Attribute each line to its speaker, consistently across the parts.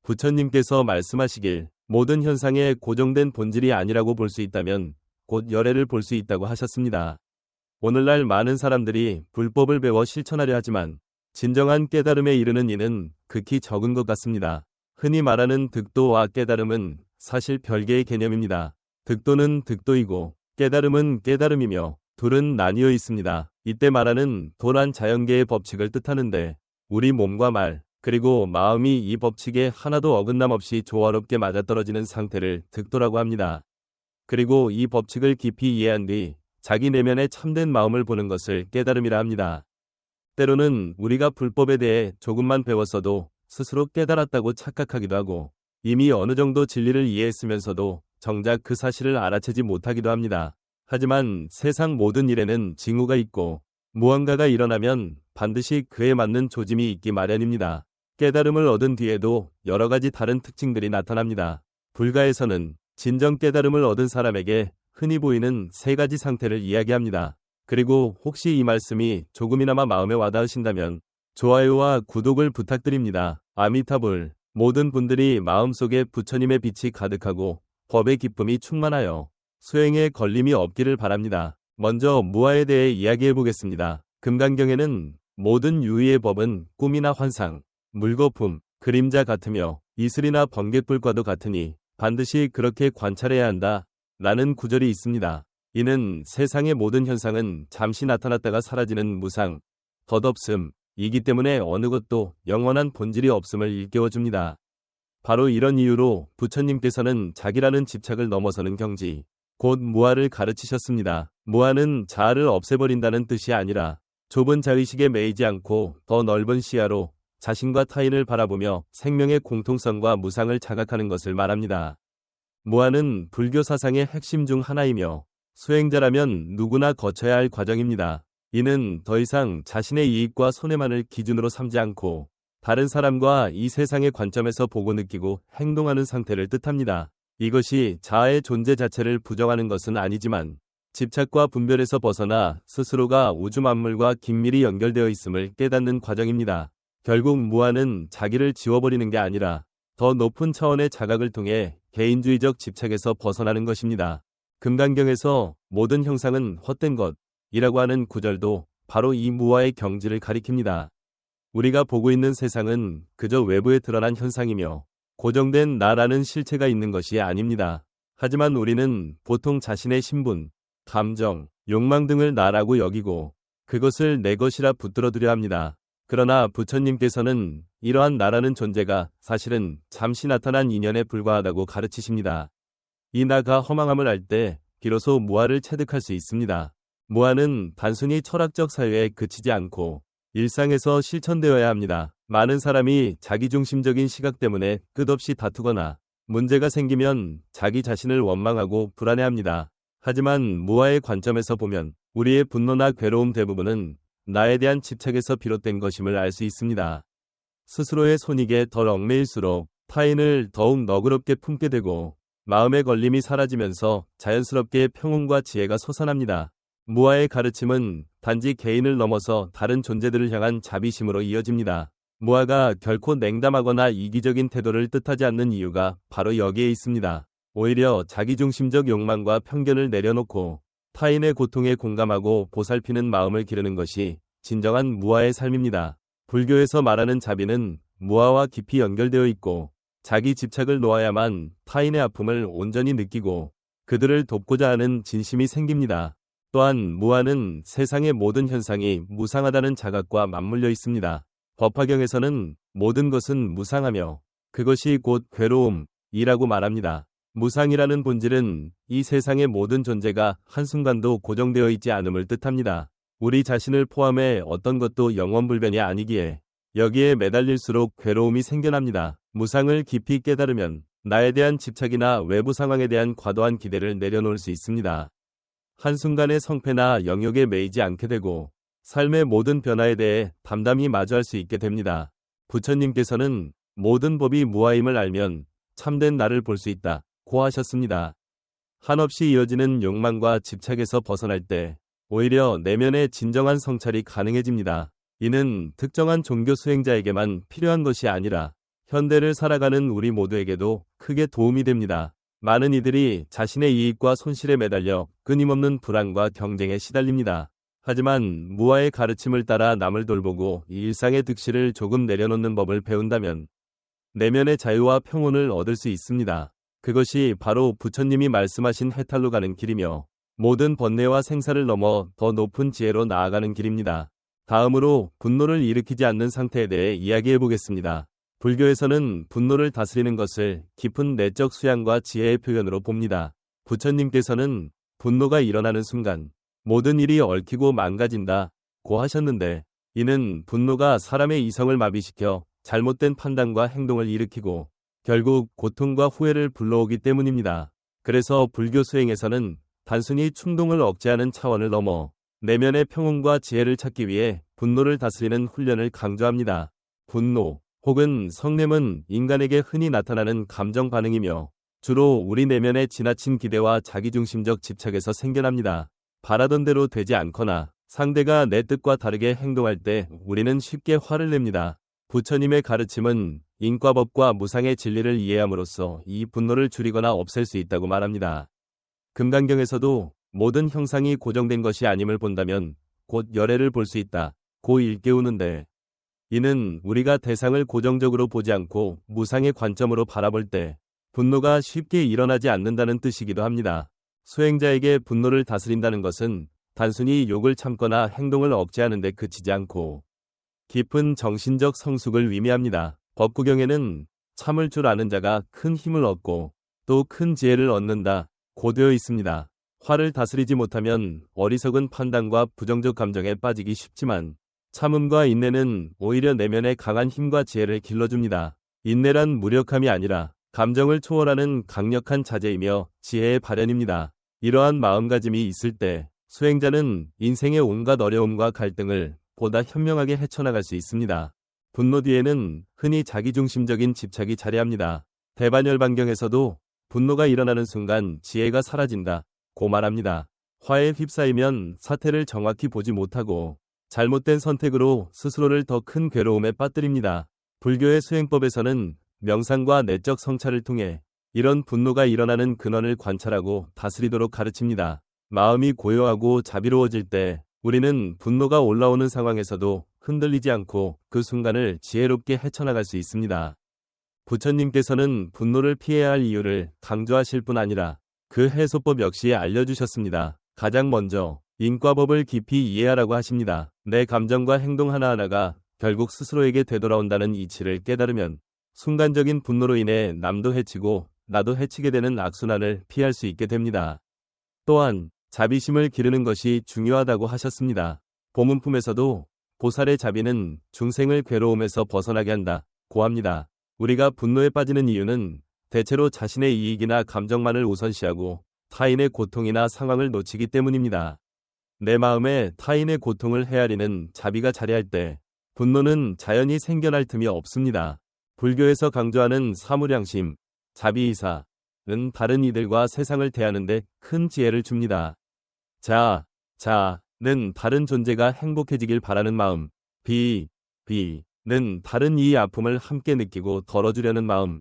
Speaker 1: 부처님께서 말씀하시길 모든 현상의 고정된 본질이 아니라고 볼 수 있다면 곧 열애를 볼 수 있다고 하셨습니다. 오늘날 많은 사람들이 불법을 배워 실천하려 하지만 진정한 깨달음에 이르는 이는 극히 적은 것 같습니다. 흔히 말하는 득도와 깨달음은 사실 별개의 개념입니다. 득도는 득도이고 깨달음은 깨달음이며 둘은 나뉘어 있습니다. 이때 말하는 도란 자연계의 법칙을 뜻하는데 우리 몸과 말 그리고 마음이 이 법칙에 하나도 어긋남 없이 조화롭게 맞아떨어지는 상태를 득도라고 합니다. 그리고 이 법칙을 깊이 이해한 뒤 자기 내면의 참된 마음을 보는 것을 깨달음이라 합니다. 때로는 우리가 불법에 대해 조금만 배웠어도 스스로 깨달았다고 착각하기도 하고 이미 어느 정도 진리를 이해했으면서도 정작 그 사실을 알아채지 못하기도 합니다. 하지만 세상 모든 일에는 징후가 있고 무언가가 일어나면 반드시 그에 맞는 조짐이 있기 마련입니다. 깨달음을 얻은 뒤에도 여러 가지 다른 특징들이 나타납니다. 불가에서는 진정 깨달음을 얻은 사람에게 흔히 보이는 세 가지 상태를 이야기합니다. 그리고 혹시 이 말씀이 조금이나마 마음에 와닿으신다면 좋아요와 구독을 부탁드립니다. 아미타불. 모든 분들이 마음속에 부처님의 빛이 가득하고 법의 기쁨이 충만하여 수행에 걸림이 없기를 바랍니다. 먼저 무아에 대해 이야기해 보겠습니다. 금강경에는 모든 유의의 법은 꿈이나 환상, 물거품, 그림자 같으며 이슬이나 번갯불과도 같으니 반드시 그렇게 관찰해야 한다. 라는 구절이 있습니다. 이는 세상의 모든 현상은 잠시 나타났다가 사라지는 무상, 덧없음이기 때문에 어느 것도 영원한 본질이 없음을 일깨워줍니다. 바로 이런 이유로 부처님께서는 자기라는 집착을 넘어서는 경지, 곧 무아를 가르치셨습니다. 무아는 자아를 없애버린다는 뜻이 아니라 좁은 자의식에 매이지 않고 더 넓은 시야로 자신과 타인을 바라보며 생명의 공통성과 무상을 자각하는 것을 말합니다. 무아는 불교 사상의 핵심 중 하나이며 수행자라면 누구나 거쳐야 할 과정입니다. 이는 더 이상 자신의 이익과 손해만을 기준으로 삼지 않고 다른 사람과 이 세상의 관점에서 보고 느끼고 행동하는 상태를 뜻합니다. 이것이 자아의 존재 자체를 부정하는 것은 아니지만 집착과 분별에서 벗어나 스스로가 우주 만물과 긴밀히 연결되어 있음을 깨닫는 과정입니다. 결국 무아는 자기를 지워버리는 게 아니라 더 높은 차원의 자각을 통해 개인주의적 집착에서 벗어나는 것입니다. 금강경에서 모든 형상은 헛된 것이라고 하는 구절도 바로 이 무아의 경지를 가리킵니다. 우리가 보고 있는 세상은 그저 외부에 드러난 현상이며 고정된 나라는 실체가 있는 것이 아닙니다. 하지만 우리는 보통 자신의 신분, 감정, 욕망 등을 나라고 여기고 그것을 내 것이라 붙들어두려 합니다. 그러나 부처님께서는 이러한 나라는 존재가 사실은 잠시 나타난 인연에 불과하다고 가르치십니다. 이 나가 허망함을 알 때 비로소 무아를 체득할 수 있습니다. 무아는 단순히 철학적 사유에 그치지 않고 일상에서 실천되어야 합니다. 많은 사람이 자기중심적인 시각 때문에 끝없이 다투거나 문제가 생기면 자기 자신을 원망하고 불안해합니다. 하지만 무아의 관점에서 보면 우리의 분노나 괴로움 대부분은 나에 대한 집착에서 비롯된 것임을 알 수 있습니다. 스스로의 손익에 덜 얽매일수록 타인을 더욱 너그럽게 품게 되고 마음의 걸림이 사라지면서 자연스럽게 평온과 지혜가 솟아납니다. 무아의 가르침은 단지 개인을 넘어서 다른 존재들을 향한 자비심으로 이어집니다. 무아가 결코 냉담하거나 이기적인 태도를 뜻하지 않는 이유가 바로 여기에 있습니다. 오히려 자기중심적 욕망과 편견을 내려놓고 타인의 고통에 공감하고 보살피는 마음을 기르는 것이 진정한 무아의 삶입니다. 불교에서 말하는 자비는 무아와 깊이 연결되어 있고 자기 집착을 놓아야만 타인의 아픔을 온전히 느끼고 그들을 돕고자 하는 진심이 생깁니다. 또한 무아는 세상의 모든 현상이 무상하다는 자각과 맞물려 있습니다. 법화경에서는 모든 것은 무상하며 그것이 곧 괴로움이라고 말합니다. 무상이라는 본질은 이 세상의 모든 존재가 한순간도 고정되어 있지 않음을 뜻합니다. 우리 자신을 포함해 어떤 것도 영원불변이 아니기에 여기에 매달릴수록 괴로움이 생겨납니다. 무상을 깊이 깨달으면 나에 대한 집착이나 외부 상황에 대한 과도한 기대를 내려놓을 수 있습니다. 한순간의 성패나 영역에 매이지 않게 되고 삶의 모든 변화에 대해 담담히 마주할 수 있게 됩니다. 부처님께서는 모든 법이 무아임을 알면 참된 나를 볼 수 있다 고 하셨습니다. 한없이 이어지는 욕망과 집착에서 벗어날 때 오히려 내면의 진정한 성찰이 가능해집니다. 이는 특정한 종교 수행자에게만 필요한 것이 아니라 현대를 살아가는 우리 모두에게도 크게 도움이 됩니다. 많은 이들이 자신의 이익과 손실에 매달려 끊임없는 불안과 경쟁에 시달립니다. 하지만 무아의 가르침을 따라 남을 돌보고 이 일상의 득실을 조금 내려놓는 법을 배운다면 내면의 자유와 평온을 얻을 수 있습니다. 그것이 바로 부처님이 말씀하신 해탈로 가는 길이며 모든 번뇌와 생사를 넘어 더 높은 지혜로 나아가는 길입니다. 다음으로 분노를 일으키지 않는 상태에 대해 이야기해 보겠습니다. 불교에서는 분노를 다스리는 것을 깊은 내적 수양과 지혜의 표현으로 봅니다. 부처님께서는 분노가 일어나는 순간 모든 일이 얽히고 망가진다 고 하셨는데, 이는 분노가 사람의 이성을 마비시켜 잘못된 판단과 행동을 일으키고 결국 고통과 후회를 불러오기 때문입니다. 그래서 불교 수행에서는 단순히 충동을 억제하는 차원을 넘어 내면의 평온과 지혜를 찾기 위해 분노를 다스리는 훈련을 강조합니다. 분노 혹은 성냄은 인간에게 흔히 나타나는 감정 반응이며 주로 우리 내면의 지나친 기대와 자기중심적 집착에서 생겨납니다. 바라던 대로 되지 않거나 상대가 내 뜻과 다르게 행동할 때 우리는 쉽게 화를 냅니다. 부처님의 가르침은 인과법과 무상의 진리를 이해함으로써 이 분노를 줄이거나 없앨 수 있다고 말합니다. 금강경에서도 모든 형상이 고정된 것이 아님을 본다면 곧 열애를 볼 수 있다 고 일깨우는데, 이는 우리가 대상을 고정적으로 보지 않고 무상의 관점으로 바라볼 때 분노가 쉽게 일어나지 않는다는 뜻이기도 합니다. 수행자에게 분노를 다스린다는 것은 단순히 욕을 참거나 행동을 억제하는 데 그치지 않고 깊은 정신적 성숙을 의미합니다. 법구경에는 참을 줄 아는 자가 큰 힘을 얻고 또 큰 지혜를 얻는다 고 되어 있습니다. 화를 다스리지 못하면 어리석은 판단과 부정적 감정에 빠지기 쉽지만 참음과 인내는 오히려 내면의 강한 힘과 지혜를 길러줍니다. 인내란 무력함이 아니라 감정을 초월하는 강력한 자제이며 지혜의 발현입니다. 이러한 마음가짐이 있을 때 수행자는 인생의 온갖 어려움과 갈등을 보다 현명하게 헤쳐나갈 수 있습니다. 분노 뒤에는 흔히 자기중심적인 집착이 자리합니다. 대반열반경에서도 분노가 일어나는 순간 지혜가 사라진다 고 말합니다. 화에 휩싸이면 사태를 정확히 보지 못하고 잘못된 선택으로 스스로를 더 큰 괴로움에 빠뜨립니다. 불교의 수행법에서는 명상과 내적 성찰을 통해 이런 분노가 일어나는 근원을 관찰하고 다스리도록 가르칩니다. 마음이 고요하고 자비로워질 때 우리는 분노가 올라오는 상황에서도 흔들리지 않고 그 순간을 지혜롭게 헤쳐나갈 수 있습니다. 부처님께서는 분노를 피해야 할 이유를 강조하실 뿐 아니라 그 해소법 역시 알려주셨습니다. 가장 먼저 인과법을 깊이 이해하라고 하십니다. 내 감정과 행동 하나하나가 결국 스스로에게 되돌아온다는 이치를 깨달으면 순간적인 분노로 인해 남도 해치고 나도 해치게 되는 악순환을 피할 수 있게 됩니다. 또한 자비심을 기르는 것이 중요하다고 하셨습니다. 보문품에서도 보살의 자비는 중생을 괴로움에서 벗어나게 한다 고 합니다. 우리가 분노에 빠지는 이유는 대체로 자신의 이익이나 감정만을 우선시하고 타인의 고통이나 상황을 놓치기 때문입니다. 내 마음에 타인의 고통을 헤아리는 자비가 자리할 때 분노는 자연히 생겨날 틈이 없습니다. 불교에서 강조하는 사무량심, 자비이사는 다른 이들과 세상을 대하는데 큰 지혜를 줍니다. 자는 다른 존재가 행복해지길 바라는 마음, 비는 다른 이의 아픔을 함께 느끼고 덜어주려는 마음,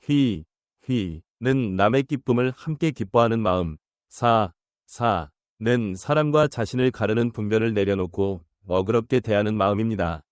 Speaker 1: 휘는 남의 기쁨을 함께 기뻐하는 마음, 사는 사람과 자신을 가르는 분별을 내려놓고 너그럽게 대하는 마음입니다.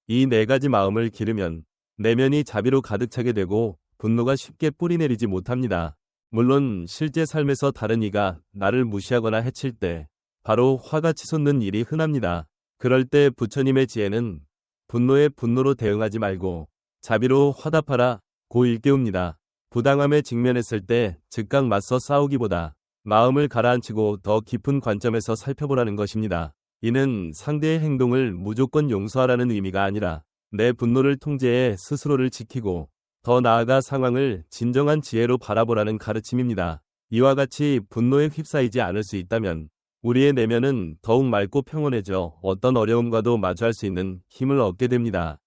Speaker 1: 이 네 가지 마음을 기르면 내면이 자비로 가득 차게 되고 분노가 쉽게 뿌리내리지 못합니다. 물론 실제 삶에서 다른 이가 나를 무시하거나 해칠 때 바로 화가 치솟는 일이 흔합니다. 그럴 때 부처님의 지혜는 분노에 분노로 대응하지 말고 자비로 화답하라 고 일깨웁니다. 부당함에 직면했을 때 즉각 맞서 싸우기보다 마음을 가라앉히고 더 깊은 관점에서 살펴보라는 것입니다. 이는 상대의 행동을 무조건 용서하라는 의미가 아니라 내 분노를 통제해 스스로를 지키고 더 나아가 상황을 진정한 지혜로 바라보라는 가르침입니다. 이와 같이 분노에 휩싸이지 않을 수 있다면 우리의 내면은 더욱 맑고 평온해져 어떤 어려움과도 마주할 수 있는 힘을 얻게 됩니다.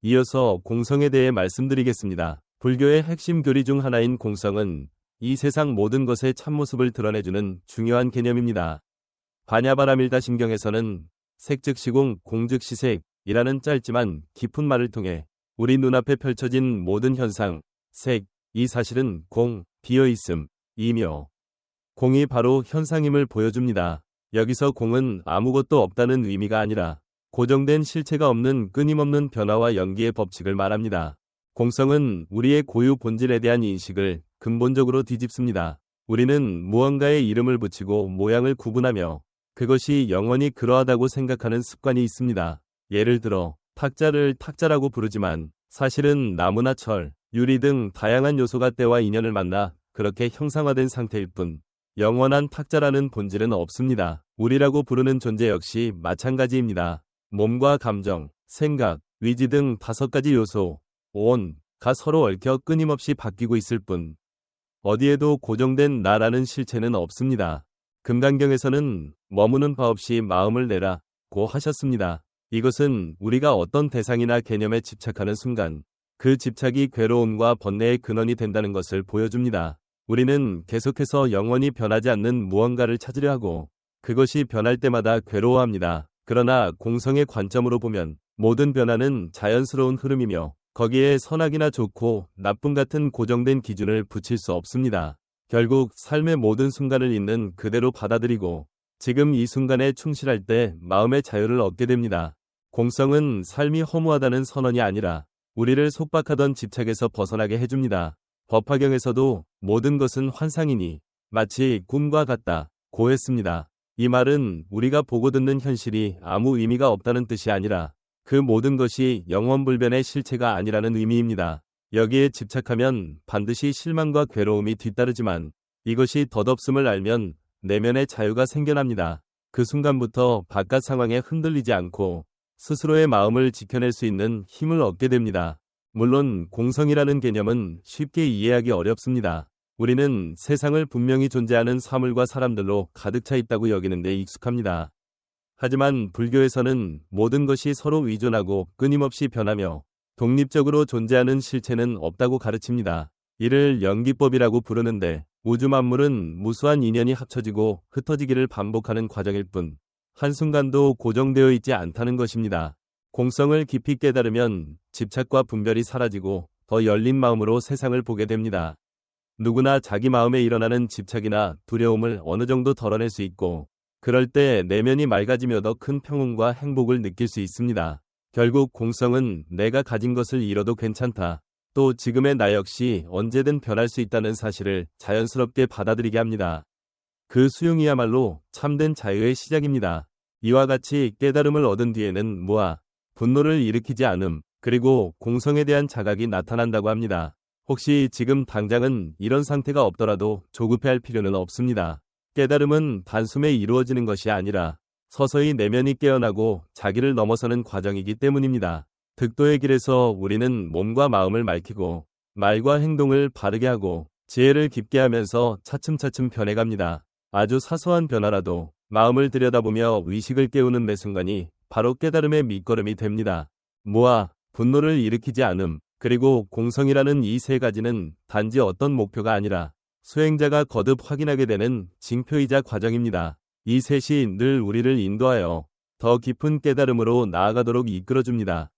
Speaker 1: 이어서 공성에 대해 말씀드리겠습니다. 불교의 핵심 교리 중 하나인 공성은 이 세상 모든 것의 참모습을 드러내주는 중요한 개념입니다. 반야바라밀다 신경에서는 색즉시공 공즉시색이라는 짧지만 깊은 말을 통해 우리 눈앞에 펼쳐진 모든 현상, 색, 이 사실은 공, 비어있음, 이며 공이 바로 현상임을 보여줍니다. 여기서 공은 아무것도 없다는 의미가 아니라 고정된 실체가 없는 끊임없는 변화와 연기의 법칙을 말합니다. 공성은 우리의 고유 본질에 대한 인식을 근본적으로 뒤집습니다. 우리는 무언가에 이름을 붙이고 모양을 구분하며 그것이 영원히 그러하다고 생각하는 습관이 있습니다. 예를 들어 탁자를 탁자라고 부르지만 사실은 나무나 철, 유리 등 다양한 요소가 때와 인연을 만나 그렇게 형상화된 상태일 뿐 영원한 탁자라는 본질은 없습니다. 우리라고 부르는 존재 역시 마찬가지입니다. 몸과 감정, 생각, 의지 등 5가지 요소, 가 서로 얽혀 끊임없이 바뀌고 있을 뿐 어디에도 고정된 나라는 실체는 없습니다. 금강경에서는 머무는 바 없이 마음을 내라고 하셨습니다. 이것은 우리가 어떤 대상이나 개념에 집착하는 순간 그 집착이 괴로움과 번뇌의 근원이 된다는 것을 보여줍니다. 우리는 계속해서 영원히 변하지 않는 무언가를 찾으려 하고 그것이 변할 때마다 괴로워합니다. 그러나 공성의 관점으로 보면 모든 변화는 자연스러운 흐름이며 거기에 선악이나 좋고 나쁨 같은 고정된 기준을 붙일 수 없습니다. 결국 삶의 모든 순간을 있는 그대로 받아들이고 지금 이 순간에 충실할 때 마음의 자유를 얻게 됩니다. 공성은 삶이 허무하다는 선언이 아니라 우리를 속박하던 집착에서 벗어나게 해줍니다. 법화경에서도 모든 것은 환상이니 마치 꿈과 같다고 했습니다. 이 말은 우리가 보고 듣는 현실이 아무 의미가 없다는 뜻이 아니라 그 모든 것이 영원불변의 실체가 아니라는 의미입니다. 여기에 집착하면 반드시 실망과 괴로움이 뒤따르지만 이것이 덧없음을 알면 내면의 자유가 생겨납니다. 그 순간부터 바깥 상황에 흔들리지 않고 스스로의 마음을 지켜낼 수 있는 힘을 얻게 됩니다. 물론 공성이라는 개념은 쉽게 이해하기 어렵습니다. 우리는 세상을 분명히 존재하는 사물과 사람들로 가득 차 있다고 여기는 데 익숙합니다. 하지만 불교에서는 모든 것이 서로 의존하고 끊임없이 변하며 독립적으로 존재하는 실체는 없다고 가르칩니다. 이를 연기법이라고 부르는데 우주 만물은 무수한 인연이 합쳐지고 흩어지기를 반복하는 과정일 뿐 한순간도 고정되어 있지 않다는 것입니다. 공성을 깊이 깨달으면 집착과 분별이 사라지고 더 열린 마음으로 세상을 보게 됩니다. 누구나 자기 마음에 일어나는 집착이나 두려움을 어느 정도 덜어낼 수 있고 그럴 때 내면이 맑아지며 더 큰 평온과 행복을 느낄 수 있습니다. 결국 공성은 내가 가진 것을 잃어도 괜찮다. 또 지금의 나 역시 언제든 변할 수 있다는 사실을 자연스럽게 받아들이게 합니다. 그 수용이야말로 참된 자유의 시작입니다. 이와 같이 깨달음을 얻은 뒤에는 무아, 분노를 일으키지 않음, 그리고 공성에 대한 자각이 나타난다고 합니다. 혹시 지금 당장은 이런 상태가 없더라도 조급해할 필요는 없습니다. 깨달음은 단숨에 이루어지는 것이 아니라 서서히 내면이 깨어나고 자기를 넘어서는 과정이기 때문입니다. 득도의 길에서 우리는 몸과 마음을 맑히고 말과 행동을 바르게 하고 지혜를 깊게 하면서 차츰차츰 변해갑니다. 아주 사소한 변화라도 마음을 들여다보며 의식을 깨우는 매 순간이 바로 깨달음의 밑거름이 됩니다. 무아, 분노를 일으키지 않음, 그리고 공성이라는 이 세 가지는 단지 어떤 목표가 아니라 수행자가 거듭 확인하게 되는 징표이자 과정입니다. 이 셋이 늘 우리를 인도하여 더 깊은 깨달음으로 나아가도록 이끌어줍니다.